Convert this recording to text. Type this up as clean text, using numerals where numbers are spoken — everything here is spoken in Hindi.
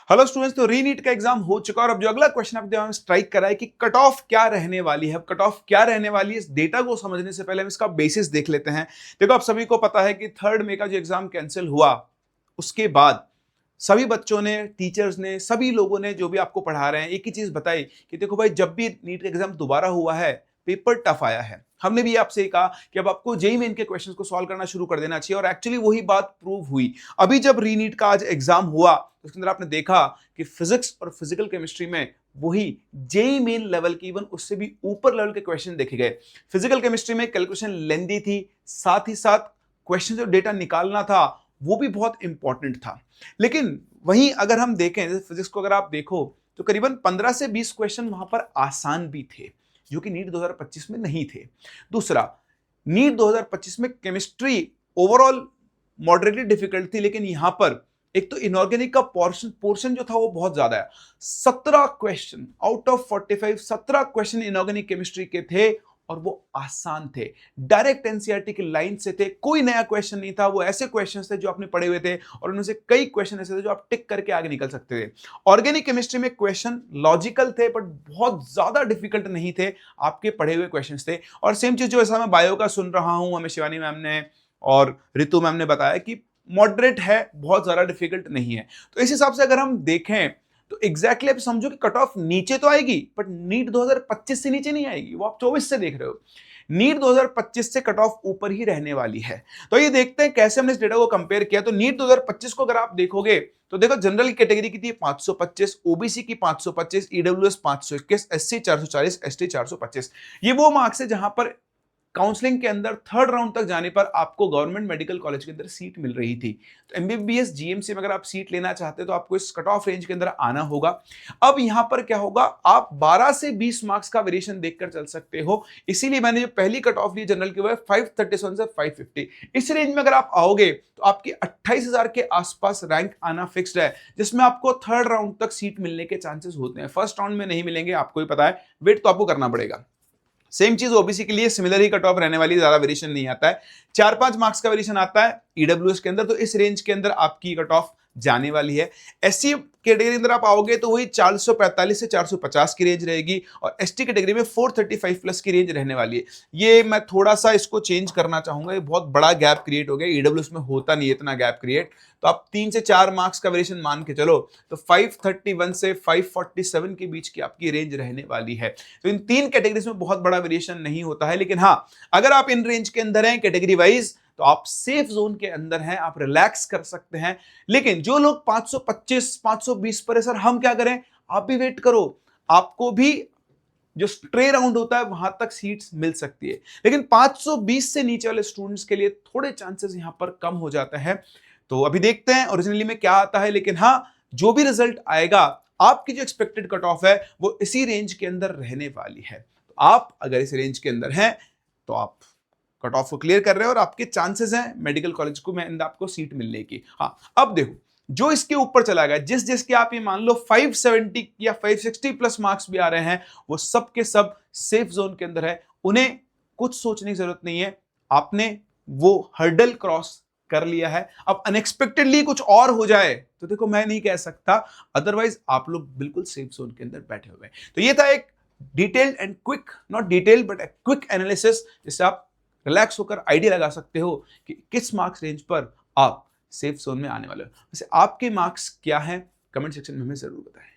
हेलो स्टूडेंट्स, तो रीनीट का एग्जाम हो चुका और अब जो अगला क्वेश्चन आपके दिमाग में स्ट्राइक करा है कि कट ऑफ क्या रहने वाली है। अब कट ऑफ क्या रहने वाली है, इस डेटा को समझने से पहले हम इसका बेसिस देख लेते हैं। देखो, आप सभी को पता है कि 3 मई का जो एग्जाम कैंसिल हुआ, उसके बाद सभी बच्चों ने, टीचर्स ने, सभी लोगों ने जो भी आपको पढ़ा रहे हैं, एक ही चीज बताई कि देखो भाई, जब भी नीट का एग्जाम दोबारा हुआ है, पेपर टफ आया है। हमने भी आपसे कहा कि अब आपको जेईई मेन के क्वेश्चंस को सॉल्व करना शुरू कर देना चाहिए और एक्चुअली वही बात प्रूव हुई। अभी जब रीनीट का आज एग्जाम हुआ, उसके अंदर आपने देखा कि फिजिक्स और फिजिकल केमिस्ट्री में वही जेईई मेन लेवल की, इवन उससे भी ऊपर लेवल के क्वेश्चन देखे गए। फिजिकल केमिस्ट्री में कैलकुलेशन लेंदी थी, साथ ही साथ क्वेश्चन जो डेटा निकालना था वो भी बहुत इंपॉर्टेंट था। लेकिन वहीं अगर हम देखें, जैसे फिजिक्स को अगर आप देखो तो करीबन 15 से 20 क्वेश्चन वहां पर आसान भी थे, जो कि नीट 2025 में नहीं थे। दूसरा, नीट 2025 में केमिस्ट्री ओवरऑल मॉडरेटली डिफिकल्ट थी, लेकिन यहां पर एक तो इनऑर्गेनिक का पोर्शन जो था वो बहुत ज्यादा है। 17 question out of 45, 17 question inorganic chemistry के थे और वो आसान थे, डायरेक्ट एनसीईआरटी की लाइन से थे, कोई नया क्वेश्चन नहीं था। वो ऐसे क्वेश्चंस थे जो आपने पढ़े हुए थे और उनमें से कई क्वेश्चन ऐसे थे जो आप टिक करके आगे निकल सकते थे। ऑर्गेनिक केमिस्ट्री में क्वेश्चन लॉजिकल थे बट बहुत ज्यादा डिफिकल्ट नहीं थे, आपके पढ़े हुए क्वेश्चंस थे। और सेम चीज जो ऐसा मैं बायो का सुन रहा हूं, हमें शिवानी मैम ने और रितु मैम ने बताया कि मॉडरेट है, बहुत ज्यादा डिफिकल्ट नहीं है। तो इस हिसाब से अगर हम देखें तो एग्जैक्टली आप समझो कि कट ऑफ नीचे तो आएगी बट नीट 2025 से नीचे नहीं आएगी, वो आप 24 से देख रहे हो। नीट 2025 से कट ऑफ ऊपर ही रहने वाली है। तो ये देखते हैं कैसे हमने इस डेटा को कंपेयर किया। तो नीट 2025 को अगर आप देखोगे तो देखो, जनरल कैटेगरी की थी 525, ओबीसी की 525, ईडब्ल्यूएस 521, एससी 440, एसटी 425। ये वो मार्क्स है जहां पर काउंसलिंग के अंदर थर्ड राउंड तक जाने पर आपको गवर्नमेंट मेडिकल कॉलेज के अंदर सीट मिल रही थी। तो एमबीबीएस जीएमसी में अगर आप सीट लेना चाहते हैं तो आपको इस कट ऑफ रेंज के अंदर आना होगा। अब यहां पर क्या होगा, आप 12 से 20 मार्क्स का वेरिएशन देखकर चल सकते हो। इसीलिए मैंने जो पहली कट ऑफ ली जनरल की वो है 537 से 550। इस रेंज में अगर आप आओगे तो आपकी 28,000 के आसपास रैंक आना फिक्स्ड है, जिसमें आपको थर्ड राउंड तक सीट मिलने के चांसेस होते हैं। फर्स्ट राउंड में नहीं मिलेंगे, आपको ही पता है, वेट तो आपको करना पड़ेगा। सेम चीज ओबीसी के लिए सिमिलर ही कट ऑफ रहने वाली, ज्यादा वेरिएशन नहीं आता है, 4-5 मार्क्स का वेरिएशन आता है ईडब्ल्यूएस के अंदर। तो इस रेंज के अंदर आपकी कट ऑफ जाने वाली है। एससी कैटेगरी अंदर आप आओगे तो वही 445 से 450 की रेंज रहेगी और एसटी कैटेगरी में 435 प्लस की रेंज रहने वाली है। ये मैं थोड़ा सा इसको चेंज करना चाहूंगा, ये बहुत बड़ा गैप क्रिएट हो गया, ईडब्ल्यूएस में होता नहीं इतना गैप क्रिएट। तो आप 3 से 4 मार्क्स का वेरिएशन मान के चलो तो 531 से 547 के बीच की आपकी रेंज रहने वाली है। तो इन तीन कैटेगरीज में बहुत बड़ा वेरिएशन नहीं होता है, लेकिन हाँ, अगर आप इन रेंज के अंदर हैं कैटेगरी वाइज तो आप सेफ जोन के अंदर हैं, आप रिलैक्स कर सकते हैं। लेकिन जो लोग 525 520 पर है, सर हम क्या करें, आप भी वेट करो, आपको भी जो स्ट्रे राउंड होता है वहां तक सीट्स मिल सकती है। लेकिन 520 से नीचे वाले स्टूडेंट्स के लिए थोड़े चांसेस यहां पर कम हो जाते हैं। तो अभी देखते हैं ओरिजिनली में क्या आता है, लेकिन हाँ, जो भी रिजल्ट आएगा, आपकी जो एक्सपेक्टेड कट ऑफ है वो इसी रेंज के अंदर रहने वाली है। तो आप अगर इस रेंज के अंदर हैं तो आप कट ऑफ को क्लियर कर रहे हैं और आपके चांसेस हैं मेडिकल कॉलेज को में आपको सीट मिलने की। हाँ, अब देखो, जो इसके ऊपर चला गया, जिस जिसके आप ये मान लो 570 या 560 प्लस मार्क्स भी आ रहे हैं, वो सब के सब सेफ जोन के अंदर है। उन्हें कुछ सोचने की जरूरत नहीं है, आपने वो हर्डल क्रॉस कर लिया है। अब अनएक्सपेक्टेडली कुछ और हो जाए तो देखो, मैं नहीं कह सकता, अदरवाइज आप लोग बिल्कुल सेफ जोन के अंदर बैठे हुए हैं। तो ये था एक detailed and quick, not detailed but quick analysis, जिससे आप रिलैक्स होकर आइडिया लगा सकते हो कि किस मार्क्स रेंज पर आप सेफ जोन में आने वाले हो। वैसे आपके मार्क्स क्या हैं, कमेंट सेक्शन में हमें जरूर बताएं।